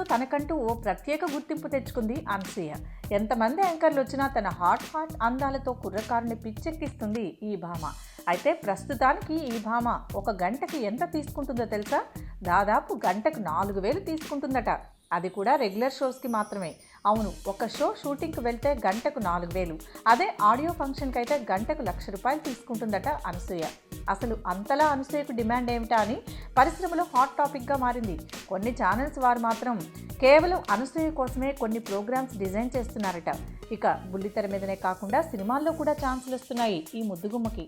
టీవీలో తనకంటూ ఓ ప్రత్యేక గుర్తింపు తెచ్చుకుంది అనసూయ. ఎంతమంది యాంకర్లు వచ్చినా తన హాట్ అందాలతో కుర్రకారుని పిచ్చెక్కిస్తుంది ఈ భామ. అయితే ప్రస్తుతానికి ఈ భామ ఒక గంటకి ఎంత తీసుకుంటుందో తెలుసా? దాదాపు గంటకు 4,000 తీసుకుంటుందట. అది కూడా రెగ్యులర్ షోస్కి మాత్రమే. అవును, ఒక షో షూటింగ్కి వెళ్తే గంటకు 4,000. అదే ఆడియో ఫంక్షన్కి అయితే గంటకు ₹1,00,000 తీసుకుంటుందట అనసూయ. అసలు అంతలా అనసూయకు డిమాండ్ ఏమిటా అని పరిశ్రమలో హాట్ టాపిక్గా మారింది. కొన్ని ఛానల్స్ వారు మాత్రం కేవలం అనసూయ కోసమే కొన్ని ప్రోగ్రామ్స్ డిజైన్ చేస్తున్నారట. ఇక బుల్లితెర మీదనే కాకుండా సినిమాల్లో కూడా ఛాన్సులు వస్తున్నాయి ఈ ముద్దుగుమ్మకి.